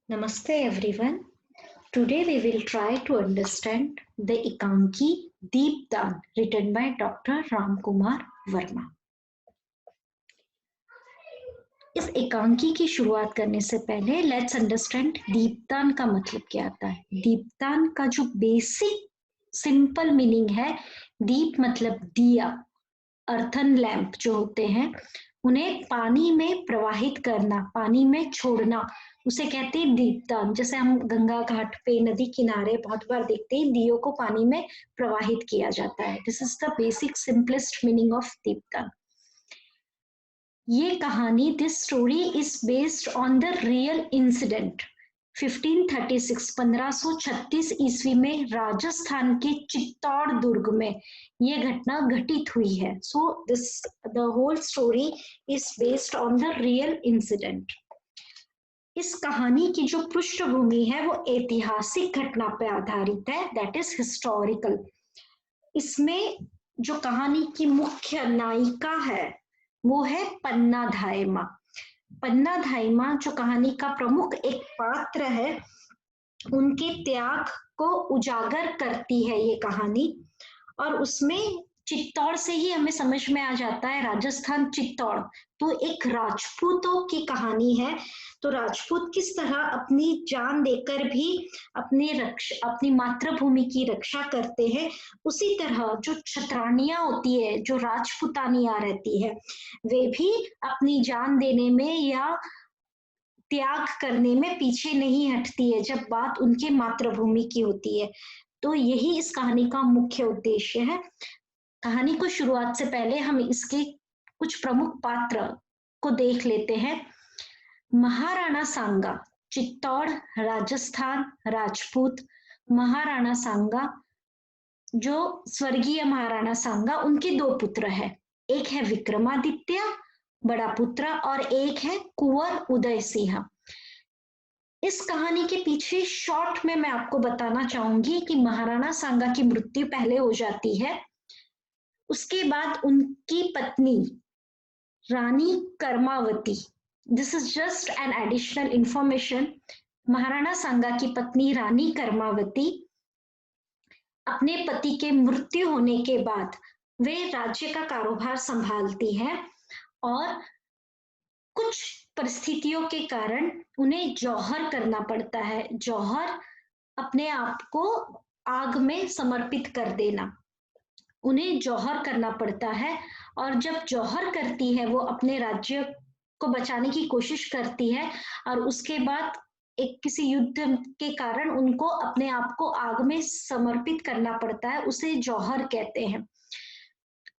Namaste everyone. Today we will try to understand the Ekanki Deepdan written by Dr. Ram Kumar Verma. इस एकांकी की शुरुआत करने से पहले लेट्स अंडरस्टैंड दीपदान का मतलब क्या आता है। दीपदान का जो बेसिक सिंपल मीनिंग है, दीप मतलब दिया, अर्थन लैंप जो होते हैं उन्हें पानी में प्रवाहित करना, पानी में छोड़ना, उसे कहते हैं दीपदान। जैसे हम गंगा घाट पे, नदी किनारे बहुत बार देखते हैं दियों को पानी में प्रवाहित किया जाता है। This is the basic simplest meaning of दीपदान। ये कहानी, this story is based on the real incident 1536 ईस्वी में राजस्थान के चित्तौड़ दुर्ग में ये घटना घटित हुई है। So this the whole story is based on the real incident. इस कहानी की जो पृष्ठभूमि है वो ऐतिहासिक घटना पर आधारित है, दैट इज हिस्टोरिकल। इसमें जो कहानी की मुख्य नायिका है वो है पन्ना धायमा। पन्ना धायमा जो कहानी का प्रमुख एक पात्र है, उनके त्याग को उजागर करती है ये कहानी। और उसमें चित्तौड़ से ही हमें समझ में आ जाता है, राजस्थान चित्तौड़ तो एक राजपूतों की कहानी है। तो राजपूत किस तरह अपनी जान देकर भी अपनी मातृभूमि की रक्षा करते हैं, उसी तरह जो क्षत्राणियां होती है, जो राजपुतानियां रहती है, वे भी अपनी जान देने में या त्याग करने में पीछे नहीं हटती है जब बात उनके मातृभूमि की होती है। तो यही इस कहानी का मुख्य उद्देश्य है। कहानी को शुरुआत से पहले हम इसके कुछ प्रमुख पात्र को देख लेते हैं। महाराणा सांगा, चित्तौड़, राजस्थान, राजपूत। महाराणा सांगा जो स्वर्गीय महाराणा सांगा, उनके दो पुत्र हैं। एक है विक्रमादित्य बड़ा पुत्र और एक है कुंवर उदय सिंह। इस कहानी के पीछे शॉर्ट में मैं आपको बताना चाहूंगी कि महाराणा सांगा की मृत्यु पहले हो जाती है। उसके बाद उनकी पत्नी Rani Karmavati, this is just an additional information, Maharana Sanga की पत्नी रानी कर्मावती अपने पति के मृत्यु होने के बाद वे राज्य का कारोबार संभालती है और कुछ परिस्थितियों के कारण उन्हें जौहर करना पड़ता है। जौहर अपने आप को आग में समर्पित कर देना, उन्हें जौहर करना पड़ता है। और जब जौहर करती है वो अपने राज्य को बचाने की कोशिश करती है और उसके बाद एक किसी युद्ध के कारण उनको अपने आप को आग में समर्पित करना पड़ता है, उसे जौहर कहते हैं।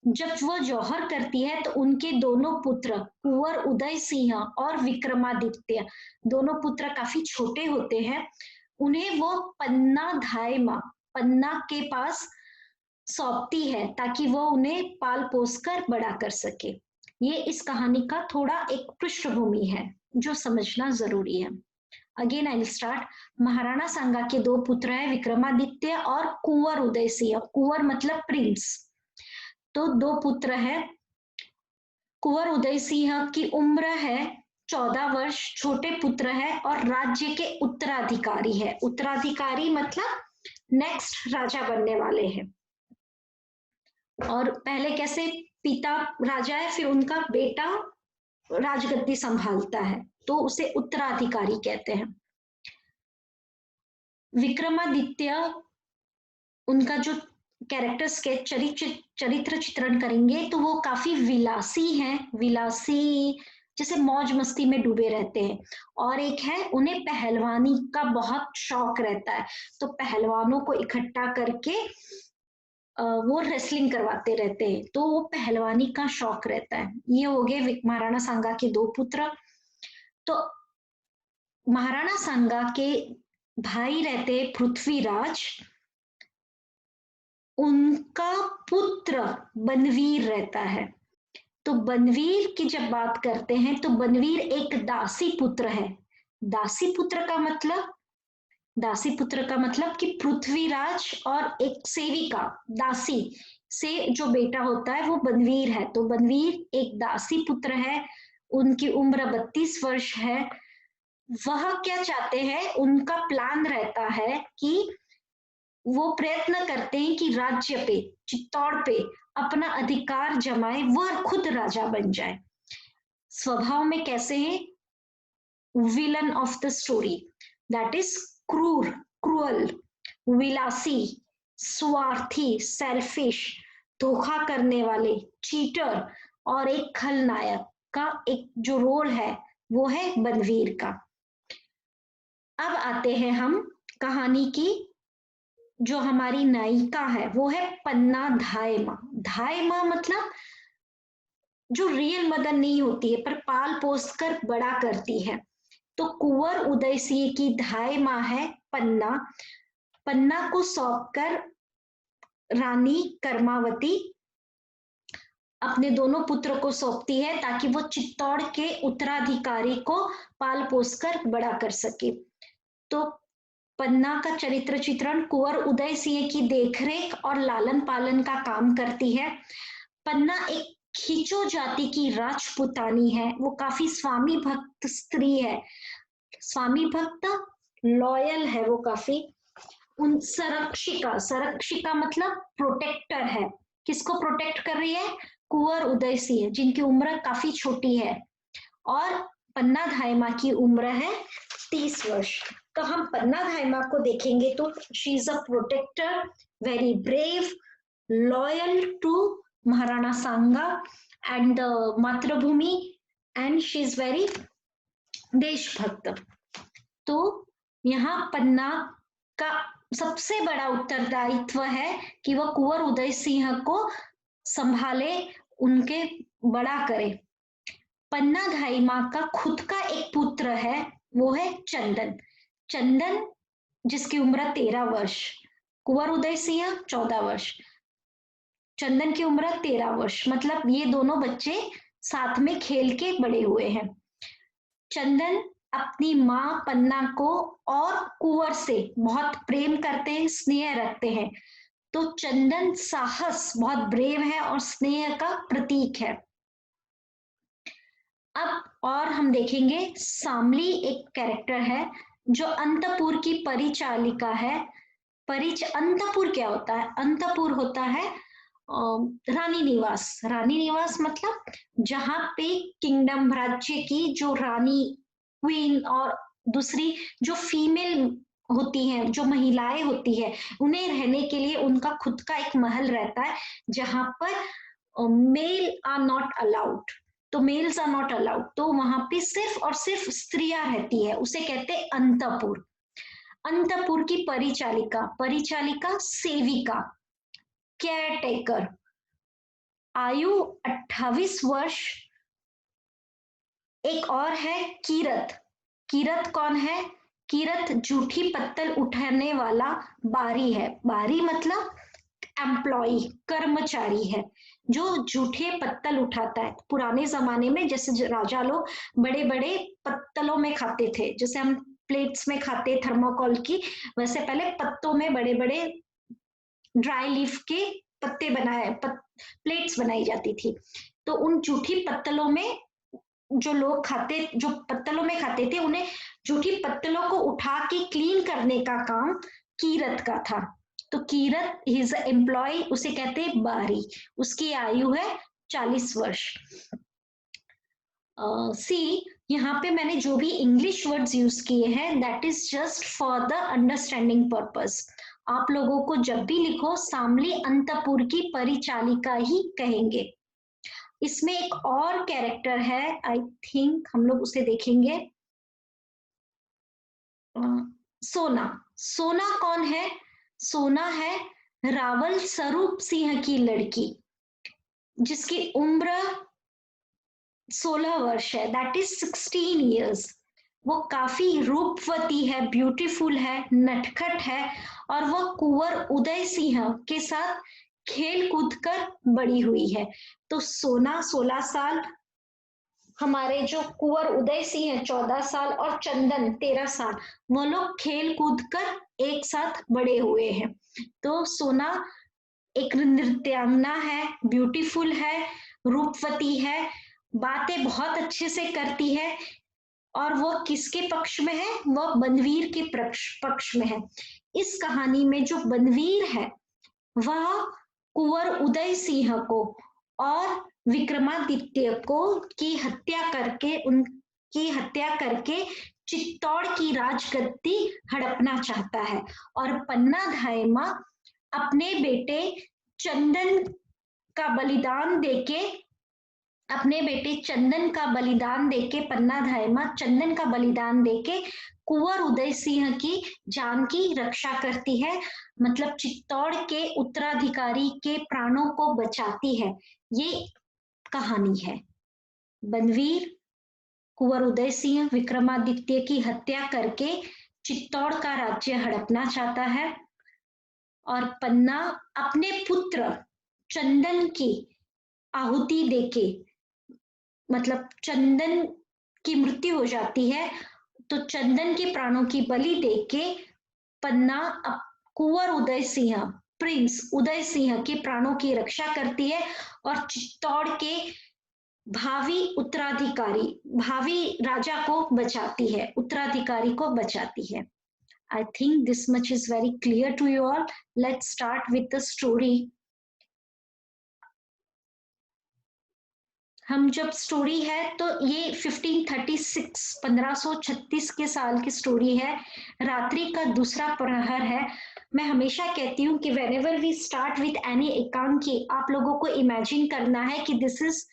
जब वो जौहर करती है तो उनके दोनों पुत्र कुंवर उदय सिंह और विक्रमादित्य, दोनों पुत्र काफी छोटे होते हैं, उन्हें वो पन्ना धायमा, पन्ना के पास सौंपती है ताकि वो उन्हें पाल पोस कर बड़ा कर सके। ये इस कहानी का थोड़ा एक पृष्ठभूमि है जो समझना जरूरी है। Again I will start. Maharana Sanga के दो पुत्र हैं, विक्रमादित्य और कुंवर उदय सिंह। कुंवर मतलब प्रिंस। तो दो पुत्र हैं। कुंवर उदय सिंह की उम्र है 14 वर्ष, छोटे पुत्र है और राज्य के उत्तराधिकारी है। उत्तराधिकारी मतलब नेक्स्ट राजा बनने वाले हैं। और पहले कैसे पिता राजा है, फिर उनका बेटा राजगद्दी संभालता है, तो उसे उत्तराधिकारी कहते हैं। विक्रमादित्य, उनका जो कैरेक्टर स्केच, चरित्र चित्रण करेंगे तो वो काफी विलासी हैं, विलासी जैसे मौज मस्ती में डूबे रहते हैं। और एक है, उन्हें पहलवानी का बहुत शौक रहता है, तो पहलवानों को इकट्ठा करके वो रेसलिंग करवाते रहते हैं, तो वो पहलवानी का शौक रहता है। ये हो गए महाराणा सांगा के दो पुत्र। तो महाराणा सांगा के भाई रहते पृथ्वीराज, उनका पुत्र बनवीर रहता है। तो बनवीर की जब बात करते हैं तो बनवीर एक दासी पुत्र है। दासी पुत्र का मतलब, दासी पुत्र का मतलब कि पृथ्वीराज और एक सेविका दासी से जो बेटा होता है वो बनवीर है। तो बनवीर एक दासी पुत्र है, उनकी उम्र 32 वर्ष है। वह क्या चाहते हैं, उनका प्लान रहता है कि वो प्रयत्न करते हैं कि राज्य पे, चित्तौड़ पे अपना अधिकार जमाए, वह खुद राजा बन जाए। स्वभाव में कैसे हैं? Villain of the story, that is क्रूर, क्रूअल, विलासी, स्वार्थी, सेल्फिश, धोखा करने वाले, चीटर, और एक खलनायक का एक जो रोल है वो है बलवीर का। अब आते हैं हम कहानी की, जो हमारी नायिका है वो है पन्ना धायमा। धायमा मतलब जो रियल मदर नहीं होती है पर पाल पोस कर बड़ा करती है। तो कुंवर उदय सिंह की धाय माँ है पन्ना। पन्ना को सौंप कर रानी कर्मावती अपने दोनों पुत्र को सौंपती है ताकि वो चित्तौड़ के उत्तराधिकारी को पाल पोस कर बड़ा कर सके। तो पन्ना का चरित्र चित्रण कुंवर उदय सिंह की देखरेख और लालन पालन का काम करती है। पन्ना एक खींचो जाति की राजपुतानी है, वो काफी स्वामी भक्त स्त्री है, स्वामी भक्त, लॉयल है वो काफी। उन संरक्षिका, संरक्षिका मतलब प्रोटेक्टर है। किसको प्रोटेक्ट कर रही है? कुंवर उदय सिंह, जिनकी उम्र काफी छोटी है। और पन्ना धायमा की उम्र है 30 वर्ष। तो हम पन्ना धायमा को देखेंगे तो she is a protector, very brave, loyal to Maharana Sanga and मातृभूमि, एंड शी इज वेरी देशभक्त। तो यहाँ पन्ना का सबसे बड़ा उत्तरदायित्व है कि वह कुंवर उदय सिंह को संभाले, उनके बड़ा करे। पन्ना धायमा का खुद का एक पुत्र है, वो है चंदन। चंदन जिसकी उम्र 13 वर्ष, कुंवर उदय सिंह 14 वर्ष, चंदन की उम्र 13 वर्ष, मतलब ये दोनों बच्चे साथ में खेल के बड़े हुए हैं। चंदन अपनी माँ पन्ना को और कुंवर से बहुत प्रेम करते हैं, स्नेह रखते हैं। तो चंदन साहस, बहुत ब्रेव है और स्नेह का प्रतीक है। अब और हम देखेंगे सामली एक कैरेक्टर है जो अंतपुर की परिचालिका है। अंतपुर क्या होता है? अंतपुर होता है रानी निवास। रानी निवास मतलब जहां पे किंगडम, राज्य की जो रानी, क्वीन और दूसरी जो फीमेल होती हैं, जो महिलाएं होती है, उन्हें रहने के लिए उनका खुद का एक महल रहता है जहां पर मेल आर नॉट अलाउड। तो मेल्स आर नॉट अलाउड, तो वहां पे सिर्फ और सिर्फ स्त्रियां रहती है, उसे कहते हैं अंतपुर। अंतपुर की परिचालिका, परिचालिका सेविका, केयर टेकर, आयु 28 वर्ष। एक और है कीरत। कीरत कौन है? कीरत जूठी पत्तल उठाने वाला बारी है। बारी मतलब एम्प्लॉय, कर्मचारी है जो जूठे पत्तल उठाता है। पुराने जमाने में जैसे राजा लोग बड़े बड़े पत्तलों में खाते थे, जैसे हम प्लेट्स में खाते थर्मोकॉल की, वैसे पहले पत्तों में बड़े बड़े ड्राई लीफ के पत्ते बनाए, प्लेट्स बनाई जाती थी। तो उन जूठी पत्तलों में जो लोग खाते, जो पत्तलों में खाते थे, उन्हें जूठी पत्तलों को उठा के क्लीन करने का काम कीरत का था। तो कीरत इज एम्प्लॉय, उसे कहते हैं बारी। उसकी आयु है 40 वर्ष। सी यहाँ पे मैंने जो भी इंग्लिश वर्ड्स यूज किए हैं that is just for the understanding purpose. आप लोगों को जब भी लिखो सामली अंतपुर की परिचालिका ही कहेंगे। इसमें एक और कैरेक्टर है, आई थिंक हम लोग उसे देखेंगे। सोना। सोना कौन है? सोना है रावल स्वरूप सिंह की लड़की, जिसकी उम्र 16 वर्ष है, दैट इज 16 ईयर्स। वो काफी रूपवती है, ब्यूटीफुल है, नटखट है, और वह कुंवर उदय सिंह के साथ खेल कूद कर बड़ी हुई है। तो सोना 16 साल, हमारे जो कुंवर उदय सिंह है 14 साल और चंदन 13 साल, वो लोग खेल कूद कर एक साथ बड़े हुए हैं। तो सोना एक नृत्यांगना है, ब्यूटीफुल है, रूपवती है, बातें बहुत अच्छे से करती है और वो किसके पक्ष में है? वो बनवीर के पक्ष में है। इस कहानी में जो बनवीर है वह कुंवर उदय सिंह को और विक्रमादित्य को की हत्या करके उनकी हत्या करके चित्तौड़ की राजगद्दी हड़पना चाहता है और पन्ना धायमा अपने बेटे चंदन का बलिदान देके अपने बेटे चंदन का बलिदान देके पन्ना धायमा चंदन का बलिदान देके कुंवर उदय सिंह की जान की रक्षा करती है, मतलब चित्तौड़ के उत्तराधिकारी के प्राणों को बचाती है। ये कहानी है। बनवीर कुंवर उदय सिंह विक्रमादित्य की हत्या करके चित्तौड़ का राज्य हड़पना चाहता है और पन्ना अपने पुत्र चंदन की आहुति देके, मतलब चंदन की मृत्यु हो जाती है तो चंदन के प्राणों की बलि देके पन्ना कुंवर उदय सिंह, प्रिंस उदय सिंह के प्राणों की रक्षा करती है और चित्तौड़ के भावी उत्तराधिकारी, भावी राजा को बचाती है, उत्तराधिकारी को बचाती है। I think this much is very clear to you all. Let's start with the story. हम जब स्टोरी है तो ये 1536 के साल की स्टोरी है। रात्रि का दूसरा प्रहर है। मैं हमेशा कहती हूँ कि whenever we start with any एकांकी, आप लोगों को इमेजिन करना है कि दिस इज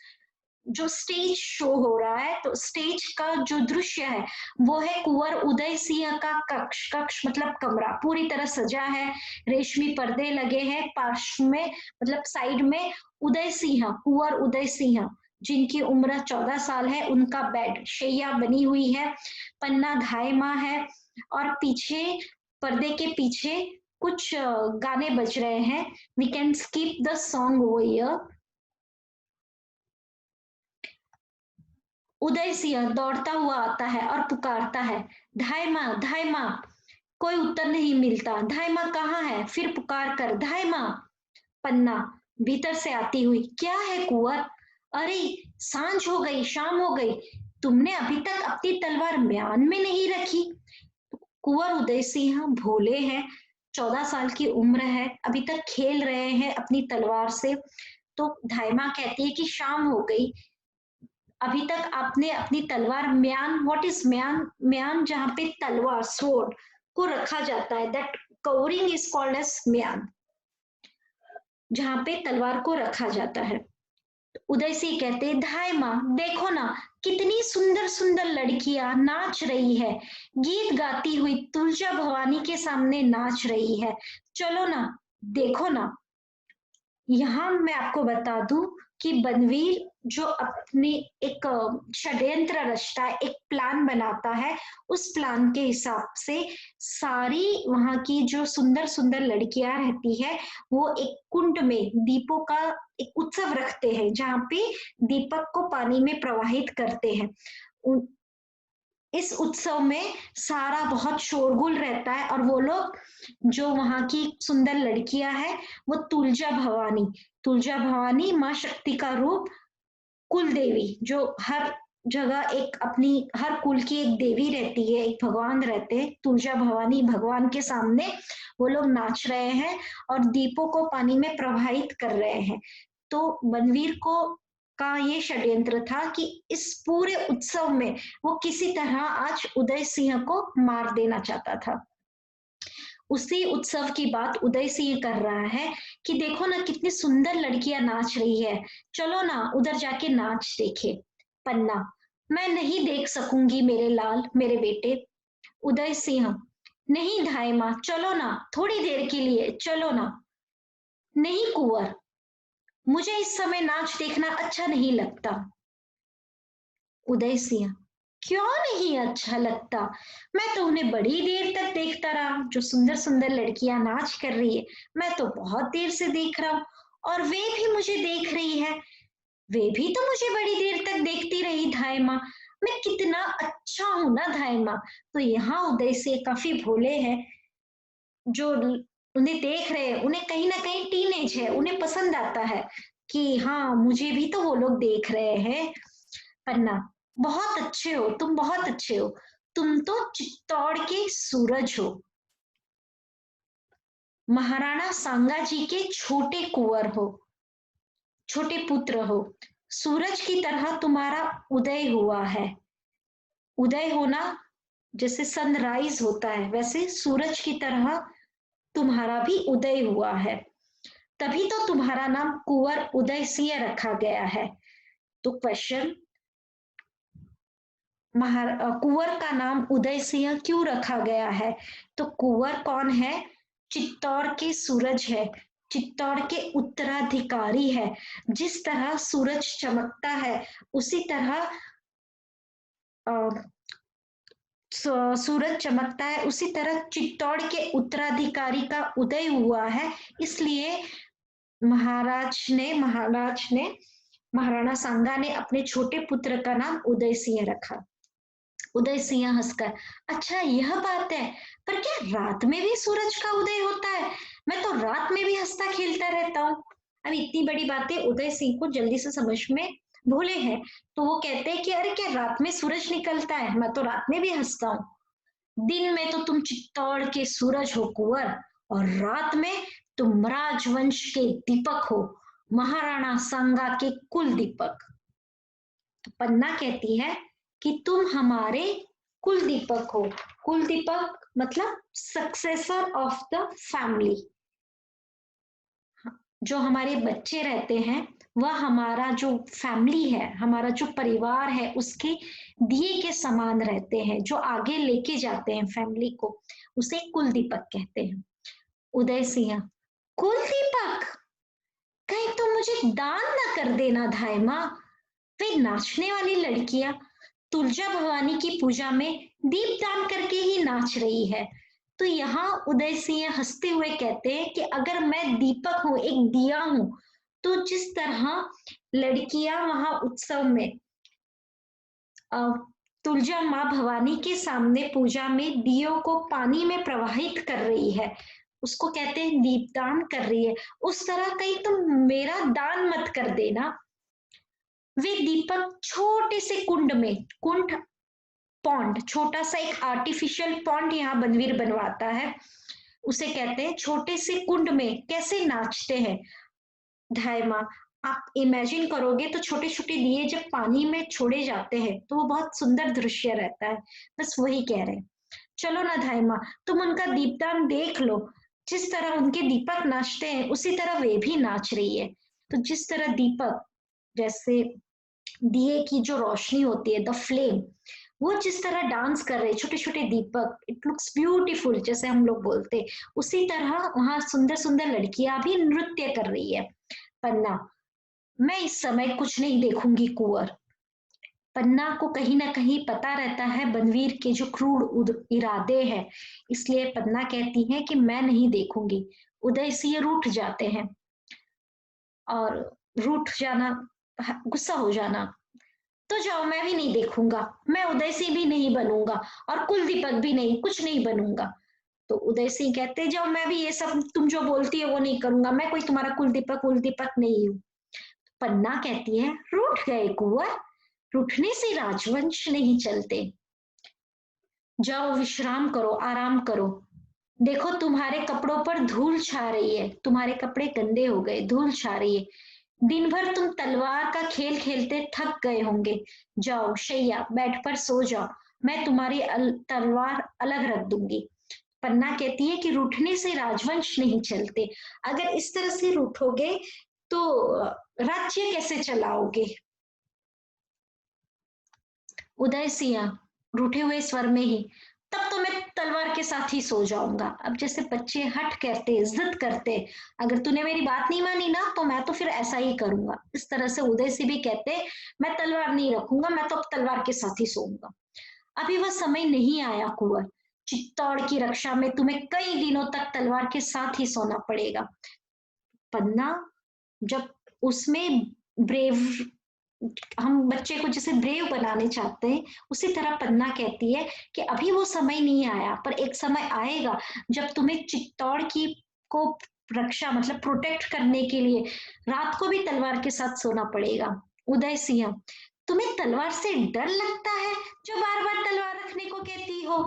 जो स्टेज शो हो रहा है, तो स्टेज का जो दृश्य है वो है कुंवर उदय सिंह का कक्ष। कक्ष मतलब कमरा पूरी तरह सजा है, रेशमी पर्दे लगे हैं, पार्श्व में मतलब साइड में उदय सिंह, कुंवर उदय सिंह जिनकी उम्र 14 साल है, उनका बेड शैया बनी हुई है, पन्ना धायमा है और पीछे पर्दे के पीछे कुछ गाने बज रहे हैं। We can skip the song over here. Uday Singh दौड़ता हुआ आता है और पुकारता है, धायमा धायमा। कोई उत्तर नहीं मिलता। धायमा कहाँ है? फिर पुकार कर, धायमा। पन्ना भीतर से आती हुई, क्या है कुंवर? अरे सांझ हो गई, शाम हो गई, तुमने अभी तक अपनी तलवार म्यान में नहीं रखी। कुंवर उदय सिंह भोले हैं, 14 साल की उम्र है, अभी तक खेल रहे हैं अपनी तलवार से। तो धायमा कहती है कि शाम हो गई, अभी तक आपने अपनी तलवार म्यान, व्हाट इज म्यान? म्यान जहां पे तलवार स्वॉर्ड को रखा जाता है, that covering is called as म्यान, जहां पे तलवार को रखा जाता है। उदय सिंह कहते, धायमा देखो ना, कितनी सुंदर सुंदर लड़कियां नाच रही है, गीत गाती हुई तुलजा भवानी के सामने नाच रही है, चलो ना देखो ना। यहाँ मैं आपको बता दूं कि बनवीर जो अपने एक षड्यंत्र रचता है, एक प्लान बनाता है, उस प्लान के हिसाब से सारी वहां की जो सुंदर सुंदर लड़कियां रहती है वो एक कुंड में दीपों का एक उत्सव रखते हैं, जहाँ पे दीपक को पानी में प्रवाहित करते हैं। इस उत्सव में सारा बहुत शोरगुल रहता है और वो लोग जो वहां की सुंदर लड़कियां हैं वो तुलजा भवानी माँ शक्ति का रूप, कुल देवी जो हर जगह एक अपनी हर कुल की एक देवी रहती है, एक भगवान रहते हैं, तुलजा भवानी भगवान के सामने वो लोग नाच रहे हैं और दीपों को पानी में प्रवाहित कर रहे हैं। तो बनवीर को का ये षड्यंत्र था कि इस पूरे उत्सव में वो किसी तरह आज उदय सिंह को मार देना चाहता था। उसी उत्सव की बात उदय सिंह कर रहा है कि देखो ना कितनी सुंदर लड़कियां नाच रही है, चलो ना उधर जाके नाच देखे। पन्ना, मैं नहीं देख सकूंगी मेरे लाल, मेरे बेटे। उदय सिंह, नहीं धायमा, चलो ना थोड़ी देर के लिए, चलो ना। नहीं कुंवर, मुझे इस समय नाच देखना अच्छा नहीं लगता। उदय सिंह, क्यों नहीं अच्छा लगता? मैं तो उन्हें बड़ी देर तक देखता रहा, जो सुंदर सुंदर लड़कियां नाच कर रही है, मैं तो बहुत देर से देख रहा हूँ और वे भी मुझे देख रही है, वे भी तो मुझे बड़ी देर तक देखती रही धायमा। मैं कितना अच्छा हूं ना धायमा। तो यहाँ उदय सिंह काफी भोले हैं, जो उन्हें देख रहे हैं, उन्हें कहीं ना कहीं टीनेज है, उन्हें पसंद आता है कि हाँ मुझे भी तो वो लोग देख रहे हैं। पन्ना, बहुत अच्छे हो, तुम बहुत अच्छे हो, तुम तो चित्तौड़ के सूरज हो। महाराणा सांगा जी के छोटे कुंवर हो, छोटे पुत्र हो। सूरज की तरह तुम्हारा उदय हुआ है। उदय होना जैसे सनराइज होता है, वैसे सूरज की तरह तुम्हारा भी उदय हुआ है। तभी तो तुम्हारा नाम कुंवर उदय सिंह रखा गया है। तो क्वेश्चन, कुंवर का नाम उदय सिंह क्यों रखा गया है? तो कुंवर कौन है? चित्तौड़ के सूरज है, चित्तौड़ के उत्तराधिकारी है। जिस तरह सूरज चमकता है उसी तरह सूरज चमकता है, उसी तरह चित्तौड़ के उत्तराधिकारी का उदय हुआ है। इसलिए महाराज ने महाराणा सांगा ने अपने छोटे पुत्र का नाम उदय सिंह रखा। उदय सिंह हंसकर, अच्छा यह बात है, पर क्या रात में भी सूरज का उदय होता है? मैं तो रात में भी हंसता खेलता रहता हूँ। अब इतनी बड़ी बातें उदय सिंह को जल्दी से समझ में भूले हैं, तो वो कहते हैं कि अरे क्या रात में सूरज निकलता है? मैं तो रात में भी हंसता हूँ। दिन में तो तुम चित्तौड़ के सूरज हो कुंवर, और रात में तुम राजवंश के दीपक हो, महाराणा सांगा के कुल दीपक। तो पन्ना कहती है कि तुम हमारे कुल दीपक हो। कुल दीपक मतलब सक्सेसर ऑफ द फैमिली। जो हमारे बच्चे रहते हैं वह हमारा जो फैमिली है, हमारा जो परिवार है, उसके दिए के समान रहते हैं, जो आगे लेके जाते हैं फैमिली को, उसे कुल दीपक कहते हैं। उदय सिंह, कुल दीपक? कहीं तुम मुझे दान न कर देना धाय माँ। वे नाचने वाली लड़कियां तुलजा भवानी की पूजा में दीप दान करके ही नाच रही है। तो यहाँ उदय सिंह हंसते हुए कहते हैं कि अगर मैं दीपक हूँ, एक दिया हूँ, तो जिस तरह लड़कियां वहां उत्सव में तुलजा माँ भवानी के सामने पूजा में दियों को पानी में प्रवाहित कर रही है, उसको कहते हैं दीपदान कर रही है, उस तरह कहीं तुम मेरा दान मत कर देना। वे दीपक छोटे से कुंड में, कुंड पॉन्ड, छोटा सा एक आर्टिफिशियल पॉन्ड यहाँ बनवीर बनवाता है, उसे कहते हैं छोटे से कुंड में कैसे नाचते हैं। धायमा, आप इमेजिन करोगे तो छोटे छोटे दिए जब पानी में छोड़े जाते हैं तो वो बहुत सुंदर दृश्य रहता है। बस वही कह रहे हैं। चलो ना धायमा, तुम उनका दीपदान देख लो। जिस तरह उनके दीपक नाचते हैं उसी तरह वे भी नाच रही है। तो जिस तरह दीपक, जैसे दिए की जो रोशनी होती है, द फ्लेम, वो जिस तरह डांस कर रहे छोटे छोटे दीपक, इट लुक्स ब्यूटीफुल जैसे हम लोग बोलते, उसी तरह वहां सुंदर सुंदर लड़कियां भी नृत्य कर रही है। पन्ना, मैं इस समय कुछ नहीं देखूंगी कुंवर। पन्ना को कहीं ना कहीं पता रहता है बनवीर के जो क्रूर इरादे हैं, इसलिए पन्ना कहती है कि मैं नहीं देखूंगी। उदय सिंह रूठ जाते हैं, और रूठ जाना, गुस्सा हो जाना, तो जाओ मैं भी नहीं देखूंगा, मैं उदय सिंह भी नहीं बनूंगा, और कुल दीपक भी नहीं, कुछ नहीं बनूंगा। तो उदय सिंह कहते जाओ, मैं भी ये सब तुम जो बोलती है वो नहीं करूंगा, मैं कोई तुम्हारा कुल दीपक नहीं हूँ। पन्ना कहती है, रूठ गए कुंवर, रूठने से राजवंश नहीं चलते, जाओ विश्राम करो, आराम करो। देखो तुम्हारे कपड़ों पर धूल छा रही है, तुम्हारे कपड़े गंदे हो गए, धूल छा रही है। दिन भर तुम तलवार का खेल खेलते थक गए होंगे, जाओ शैया बेड पर सो जाओ, मैं तुम्हारी तलवार अलग रख दूंगी। पन्ना कहती है कि रूठने से राजवंश नहीं चलते, अगर इस तरह से रूठोगे तो राज्य कैसे चलाओगे? उदय सिंह रूठे हुए स्वर में ही, तब तो मैं तलवार के साथ ही सो जाऊंगा। अब जैसे बच्चे हट करते, जिद करते, अगर तूने मेरी बात नहीं मानी ना तो मैं तो फिर ऐसा ही करूंगा, इस तरह से उदय सिंह भी कहते, मैं तलवार नहीं रखूंगा, मैं तो अब तलवार के साथ ही सोऊंगा। अभी वह समय नहीं आया कुंवर, चित्तौड़ की रक्षा में तुम्हें कई दिनों तक तलवार के साथ ही सोना पड़ेगा। पन्ना, जब उसमें ब्रेव, हम बच्चे को जैसे ब्रेव बनाने चाहते हैं, उसी तरह पन्ना कहती है कि अभी वो समय नहीं आया, पर एक समय आएगा जब तुम्हें चित्तौड़ की को रक्षा मतलब प्रोटेक्ट करने के लिए रात को भी तलवार के साथ सोना पड़ेगा। उदय सिंह, तुम्हें तलवार से डर लगता है जो बार बार तलवार रखने को कहती हो?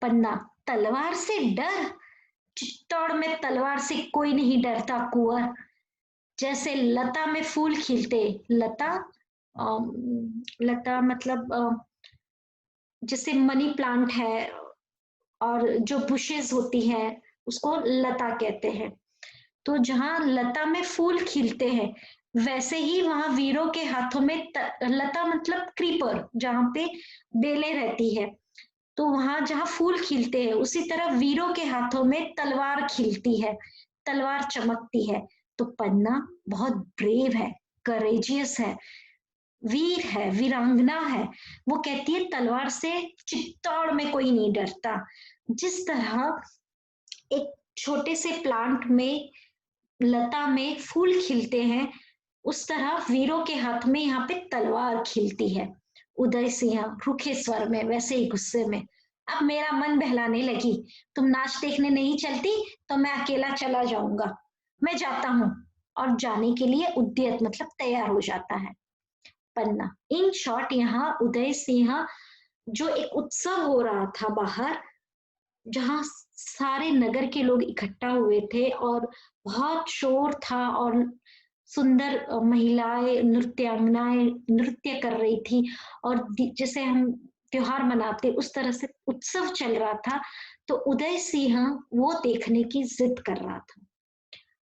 पन्ना, तलवार से डर? चित्तौड़ में तलवार से कोई नहीं डरता कुंवर। जैसे लता में फूल खिलते, लता लता मतलब जैसे मनी प्लांट है और जो बुशेस होती है उसको लता कहते हैं। तो जहाँ लता में फूल खिलते हैं वैसे ही वहां वीरों के हाथों में लता मतलब क्रीपर, जहाँ पे बेलें रहती है, तो वहां जहाँ फूल खिलते हैं उसी तरह वीरों के हाथों में तलवार खिलती है, तलवार चमकती है। तो पन्ना बहुत ब्रेव है, करेजियस है, वीर है, वीरांगना है। वो कहती है तलवार से चित्तौड़ में कोई नहीं डरता। जिस तरह एक छोटे से प्लांट में, लता में फूल खिलते हैं, उस तरह वीरों के हाथ में यहाँ पे तलवार खिलती है। उदय सिंह रूखे स्वर में, वैसे ही गुस्से में, अब मेरा मन बहलाने लगी। तुम नाच देखने नहीं चलती तो मैं अकेला चला जाऊंगा। मैं जाता हूँ। और जाने के लिए उद्यत मतलब तैयार हो जाता है पन्ना। इन शॉर्ट यहाँ उदय सिंह, जो एक उत्सव हो रहा था बाहर, जहाँ सारे नगर के लोग इकट्ठा हुए थे और बहुत शोर था और सुंदर महिलाएं, नृत्यांगनाएं नृत्य कर रही थी और जैसे हम त्योहार मनाते उस तरह से उत्सव चल रहा था। तो उदय सिंह वो देखने की जिद कर रहा था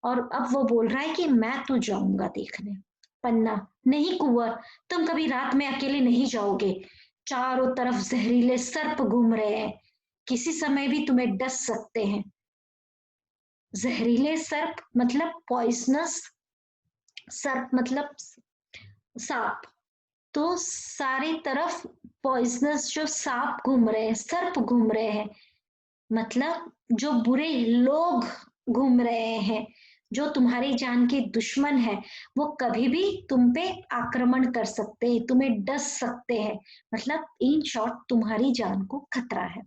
और अब वो बोल रहा है कि मैं तो जाऊंगा देखने। पन्ना, नहीं कुंवर, तुम कभी रात में अकेले नहीं जाओगे। चारों तरफ जहरीले सर्प घूम रहे हैं, किसी समय भी तुम्हें डस सकते हैं। जहरीले सर्प मतलब पॉइजनस, सर्प मतलब सांप। तो सारी तरफ पॉइजनस जो सांप घूम रहे हैं, सर्प घूम रहे हैं, मतलब जो बुरे लोग घूम रहे हैं, जो तुम्हारी जान के दुश्मन है, वो कभी भी तुम पे आक्रमण कर सकते हैं, तुम्हें डस सकते हैं। मतलब इन शॉर्ट तुम्हारी जान को खतरा है।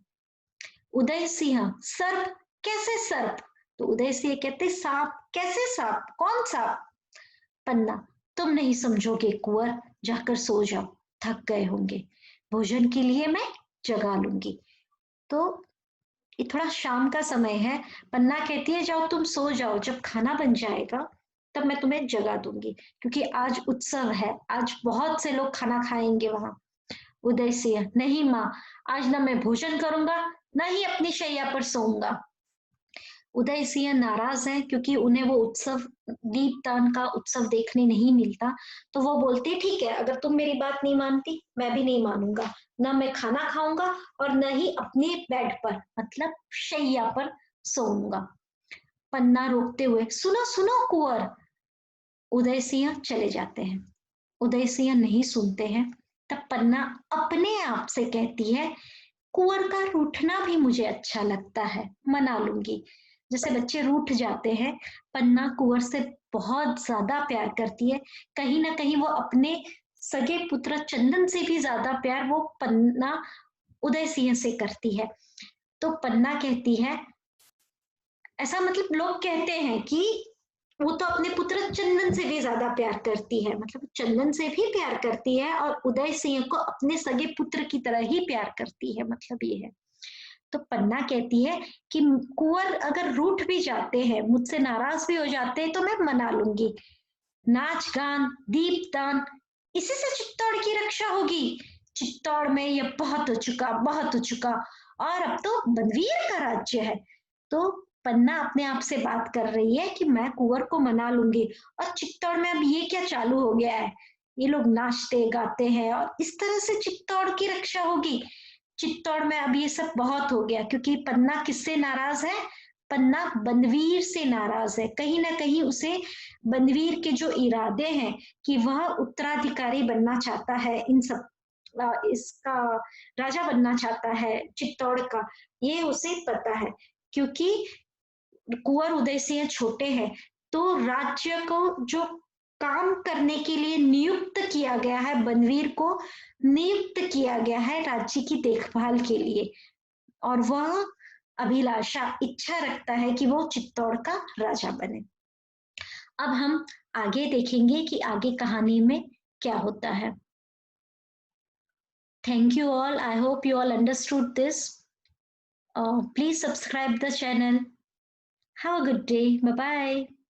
उदय सिंह, सर्प? कैसे सर्प? तो उदय सिंह कहते सांप। कैसे सांप? कौन सांप? पन्ना, तुम नहीं समझोगे कुंवर, जाकर सो जाओ, थक गए होंगे। भोजन के लिए मैं जगा लूंगी। तो ये थोड़ा शाम का समय है। पन्ना कहती है जाओ तुम सो जाओ, जब खाना बन जाएगा तब मैं तुम्हें जगा दूंगी, क्योंकि आज उत्सव है, आज बहुत से लोग खाना खाएंगे वहां। उदय सिंह, नहीं माँ, आज ना मैं भोजन करूंगा, ना ही अपनी शैया पर सोऊंगा। उदय सिंह नाराज हैं क्योंकि उन्हें वो उत्सव, दीपदान का उत्सव देखने नहीं मिलता। तो वो बोलते ठीक है, अगर तुम मेरी बात नहीं मानती मैं भी नहीं मानूंगा, ना मैं खाना खाऊंगा और न ही अपने बेड पर मतलब शैया पर सोऊंगा। पन्ना रोकते हुए, सुनो सुनो कुंवर। उदय सिंह चले जाते हैं। उदय सिंह नहीं सुनते हैं। तब पन्ना अपने आप से कहती है कुंवर का रूठना भी मुझे अच्छा लगता है, मना लूंगी। जैसे बच्चे रूठ जाते हैं, पन्ना कुंवर से बहुत ज्यादा प्यार करती है। कहीं ना कहीं वो अपने सगे पुत्र चंदन से भी ज्यादा प्यार वो पन्ना उदय सिंह से करती है। तो पन्ना कहती है, ऐसा मतलब लोग कहते हैं कि वो तो अपने पुत्र चंदन से भी ज्यादा प्यार करती है, मतलब चंदन से भी प्यार करती है और उदय सिंह को अपने सगे पुत्र की तरह ही प्यार करती है, मतलब ये है। तो पन्ना कहती है कि कुंवर अगर रूठ भी जाते हैं, मुझसे नाराज भी हो जाते हैं, तो मैं मना लूंगी। नाच गान दीपदान, इसी से चित्तौड़ की रक्षा होगी। चित्तौड़ में ये बहुत हो चुका, बहुत हो चुका, और अब तो बलवीर का राज्य है। तो पन्ना अपने आप से बात कर रही है कि मैं कुंवर को मना लूंगी। और चित्तौड़ में अब ये क्या चालू हो गया है, ये लोग नाचते गाते हैं और इस तरह से चित्तौड़ की रक्षा होगी। चित्तौड़ में अब ये सब बहुत हो गया, क्योंकि पन्ना किससे नाराज है? पन्ना बनवीर से नाराज है। कहीं ना कहीं उसे बनवीर के जो इरादे हैं कि वह उत्तराधिकारी बनना चाहता है, इन सब इसका राजा बनना चाहता है चित्तौड़ का, ये उसे पता है। क्योंकि कुंवर उदय सिंह छोटे हैं, तो राज्य को जो काम करने के लिए नियुक्त किया गया है, बनवीर को नियुक्त किया गया है राज्य की देखभाल के लिए, और वह अभिलाषा, इच्छा रखता है कि वो चित्तौड़ का राजा बने। अब हम आगे देखेंगे कि आगे कहानी में क्या होता है। Thank you all. I hope you all understood this. Please subscribe the channel. Have a good day. Bye bye.